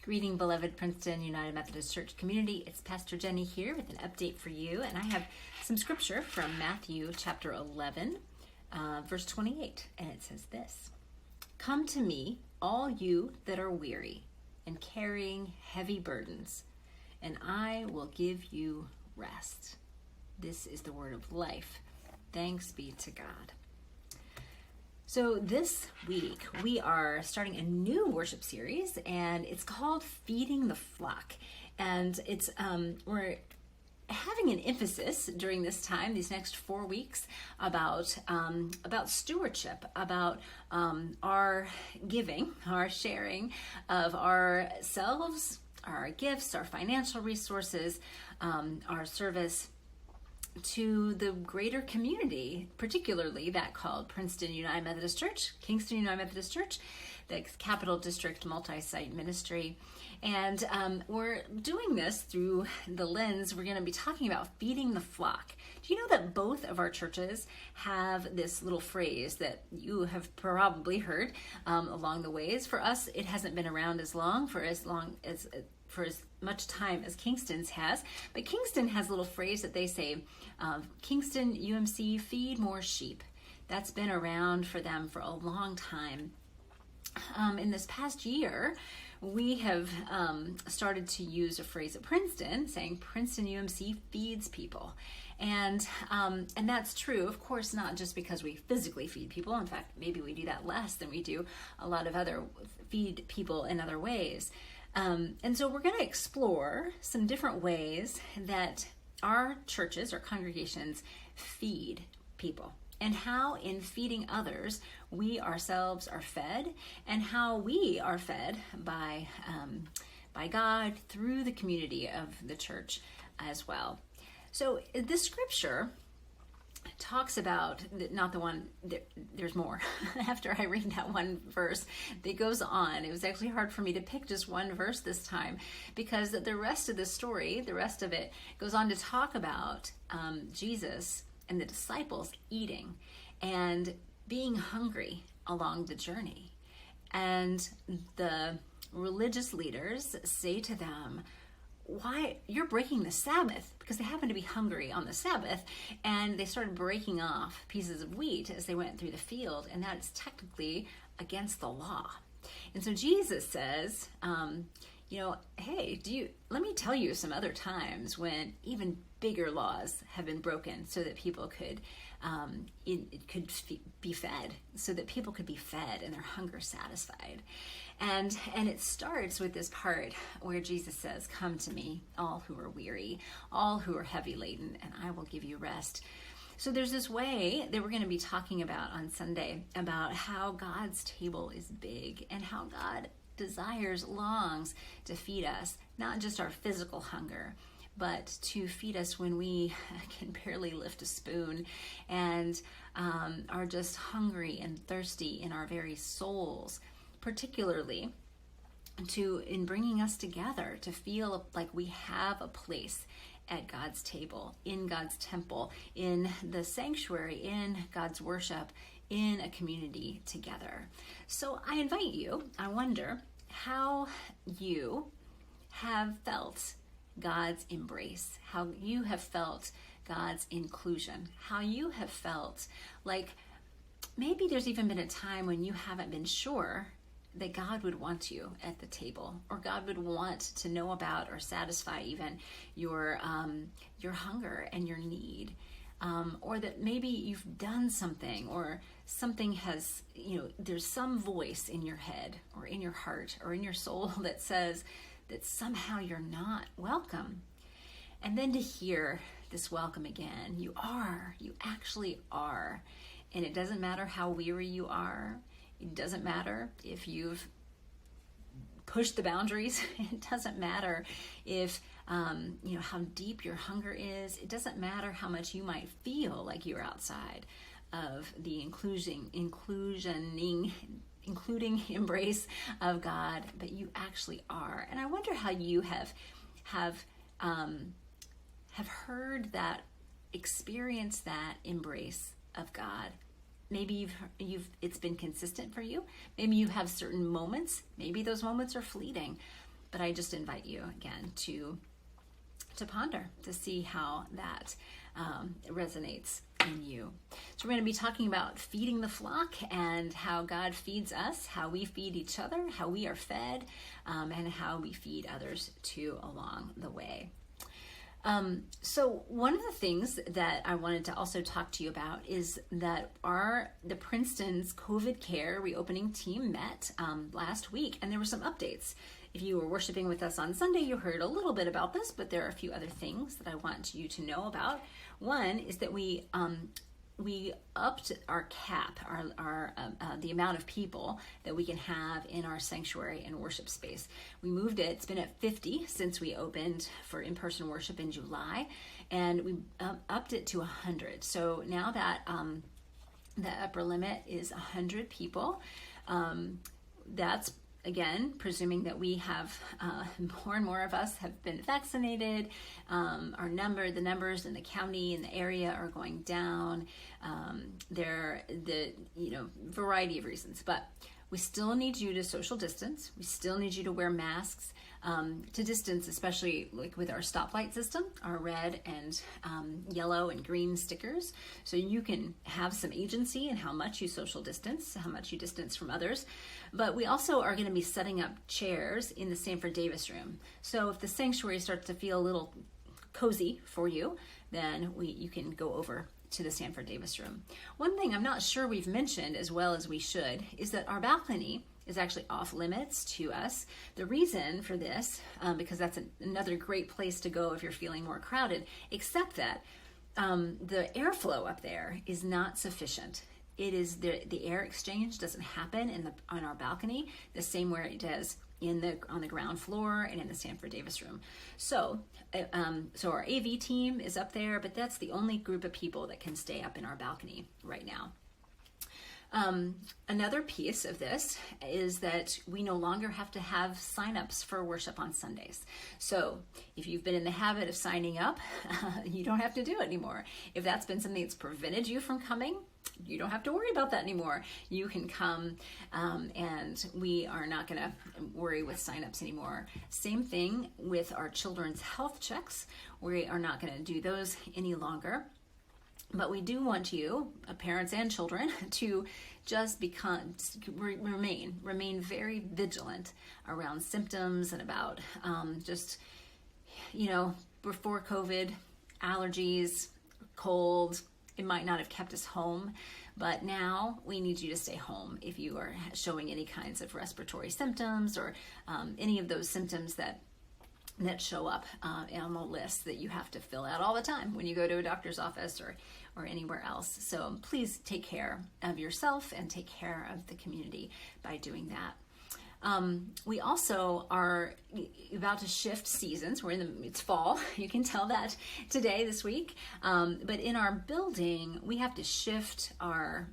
Greeting, beloved Princeton United Methodist Church community. It's Pastor Jenny here with an update for you, and I have some scripture from Matthew chapter 11, verse 28, and it says this: "Come to me, all you that are weary and carrying heavy burdens, and I will give you rest." This is the word of life. Thanks be to God. So this week we are starting a new worship series, and it's called Feeding the Flock. And it's we're having an emphasis during this time, these next 4 weeks, about stewardship, about our giving, our sharing of ourselves, our gifts, our financial resources, our service to the greater community, particularly that called Princeton United Methodist Church, Kingston United Methodist Church, the Capital District Multi-Site Ministry. And we're doing this through the lens, we're going to be talking about feeding the flock. Do you know that both of our churches have this little phrase that you have probably heard along the ways? For us, it hasn't been around as much time as Kingston's has, but Kingston has a little phrase that they say, Kingston UMC, feed more sheep. That's been around for them for a long time. In this past year, we have started to use a phrase at Princeton saying Princeton UMC feeds people. And that's true, of course, not just because we physically feed people. In fact, maybe we do that less than we do a lot of other feed people in other ways. And so we're going to explore some different ways that our churches or congregations feed people, and how in feeding others we ourselves are fed, and how we are fed by God through the community of the church as well. So this scripture talks about, not the one, there's more. After I read that one verse, it goes on. It was actually hard for me to pick just one verse this time, because the rest of the story, the rest of it goes on to talk about Jesus and the disciples eating and being hungry along the journey. And the religious leaders say to them, "Why, you're breaking the Sabbath," because they happened to be hungry on the Sabbath, and they started breaking off pieces of wheat as they went through the field, and that's technically against the law. And so Jesus says, hey, let me tell you some other times when even bigger laws have been broken so that people could be fed, so that people could be fed and their hunger satisfied. And it starts with this part where Jesus says, "Come to me, all who are weary, all who are heavy laden, and I will give you rest." So there's this way that we're going to be talking about on Sunday about how God's table is big, and how God desires, longs to feed us, not just our physical hunger, but to feed us when we can barely lift a spoon and are just hungry and thirsty in our very souls, particularly in bringing us together to feel like we have a place at God's table, in God's temple, in the sanctuary, in God's worship, in a community together. So I invite you, I wonder how you have felt God's embrace, how you have felt God's inclusion, how you have felt like maybe there's even been a time when you haven't been sure that God would want you at the table, or God would want to know about or satisfy even your hunger and your need, or that maybe you've done something, or something has, there's some voice in your head or in your heart or in your soul that says that somehow you're not welcome. And then to hear this welcome again, you actually are. And it doesn't matter how weary you are. It doesn't matter if you've pushed the boundaries. It doesn't matter if, how deep your hunger is. It doesn't matter how much you might feel like you're outside of the including embrace of God, but you actually are. And I wonder how you have heard that, experienced that embrace of God. Maybe it's been consistent for you. Maybe you have certain moments. Maybe those moments are fleeting. But I just invite you again to ponder, to see how that resonates in you. So we're going to be talking about feeding the flock and how God feeds us, how we feed each other, how we are fed, and how we feed others too along the way. So one of the things that I wanted to also talk to you about is that the Princeton's COVID care reopening team met last week, and there were some updates. If you were worshiping with us on Sunday, you heard a little bit about this, but there are a few other things that I want you to know about. One is that we upped our cap, the amount of people that we can have in our sanctuary and worship space. We moved it. It's been at 50 since we opened for in-person worship in July, and we upped it to 100. So now that the upper limit is 100 people, that's again, presuming that we have more and more of us have been vaccinated, the numbers in the county and the area are going down. Variety of reasons, but we still need you to social distance. We still need you to wear masks, to distance, especially like with our stoplight system, our red and yellow and green stickers. So you can have some agency in how much you social distance, how much you distance from others. But we also are going to be setting up chairs in the Sanford Davis room. So if the sanctuary starts to feel a little cozy for you, then you can go over to the Sanford Davis room. One thing I'm not sure we've mentioned as well as we should is that our balcony is actually off limits to us. The reason for this, because that's another great place to go if you're feeling more crowded, except that the airflow up there is not sufficient. It is the air exchange doesn't happen on our balcony the same way it does on the ground floor and in the Sanford Davis room. So our AV team is up there, but that's the only group of people that can stay up in our balcony right now. Another piece of this is that we no longer have to have signups for worship on Sundays. So if you've been in the habit of signing up, you don't have to do it anymore. If that's been something that's prevented you from coming, you don't have to worry about that anymore. You can come, and we are not going to worry with signups anymore. Same thing with our children's health checks. We are not going to do those any longer. But we do want you, parents and children, to just remain very vigilant around symptoms and about before COVID, allergies, cold. It might not have kept us home, but now we need you to stay home if you are showing any kinds of respiratory symptoms or any of those symptoms that show up on the list that you have to fill out all the time when you go to a doctor's office or anywhere else. So please take care of yourself and take care of the community by doing that. We also are about to shift seasons. It's fall. You can tell that this week. But in our building, we have to shift our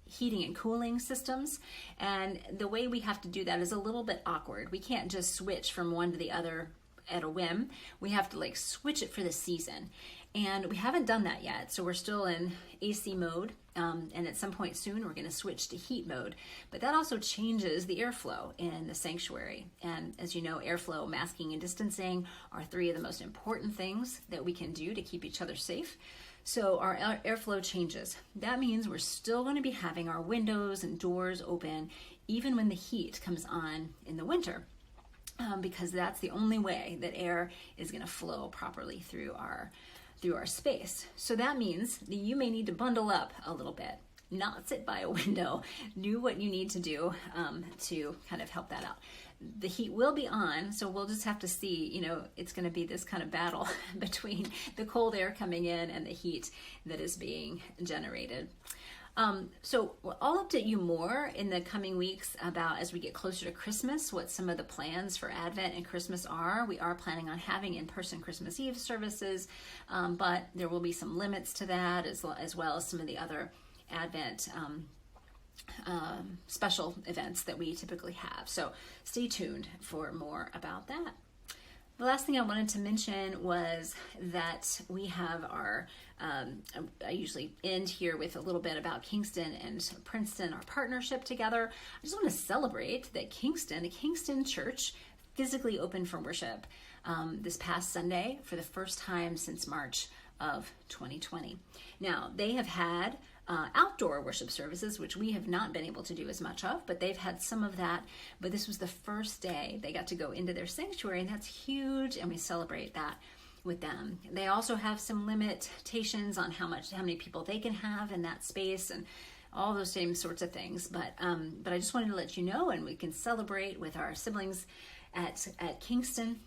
heating and cooling systems. And the way we have to do that is a little bit awkward. We can't just switch from one to the other at a whim. We have to switch it for the season. And we haven't done that yet. So we're still in AC mode. And at some point soon, we're going to switch to heat mode. But that also changes the airflow in the sanctuary. And as you know, airflow, masking, and distancing are three of the most important things that we can do to keep each other safe. So our airflow changes. That means we're still going to be having our windows and doors open, even when the heat comes on in the winter. Because that's the only way that air is going to flow properly through our space. So that means that you may need to bundle up a little bit, not sit by a window, do what you need to do to kind of help that out. The heat will be on, so we'll just have to see, it's going to be this kind of battle between the cold air coming in and the heat that is being generated. So I'll update you more in the coming weeks about, as we get closer to Christmas, what some of the plans for Advent and Christmas are. We are planning on having in-person Christmas Eve services, but there will be some limits to that, as well as some of the other Advent special events that we typically have. So stay tuned for more about that. The last thing I wanted to mention was that we have our, I usually end here with a little bit about Kingston and Princeton, our partnership together. I just want to celebrate that the Kingston Church physically open for worship this past Sunday for the first time since March of 2020. Now, they have had outdoor worship services, which we have not been able to do as much of, but they've had some of that. But this was the first day they got to go into their sanctuary, and that's huge, and we celebrate that with them. They also have some limitations on how many people they can have in that space, and all those same sorts of things. But I just wanted to let you know, and we can celebrate with our siblings at Kingston.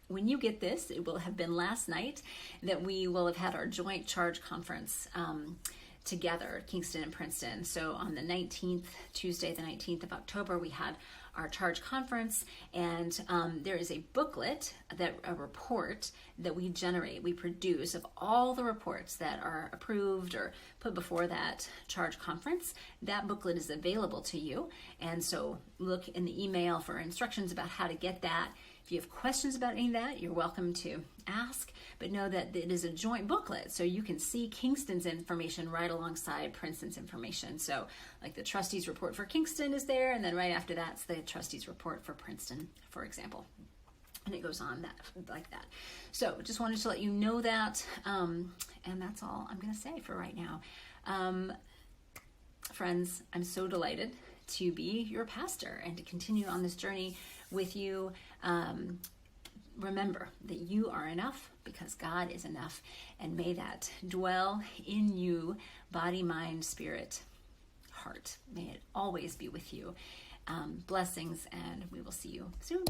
When you get this, it will have been last night that we will have had our joint charge conference together, Kingston and Princeton. So on the 19th, Tuesday, the 19th of October, we had our charge conference, and there is a booklet, a report that we produce of all the reports that are approved or put before that charge conference. That booklet is available to you, and so look in the email for instructions about how to get that. If you have questions about any of that, you're welcome to ask, but know that it is a joint booklet, so you can see Kingston's information right alongside Princeton's information. So like the trustees report for Kingston is there, and then right after that's the trustees report for Princeton, for example. And it goes on like that. So just wanted to let you know that, and that's all I'm going to say for right now. Friends, I'm so delighted to be your pastor and to continue on this journey with you. Remember that you are enough because God is enough, and may that dwell in you, body, mind, spirit, heart. May it always be with you. Blessings, and we will see you soon.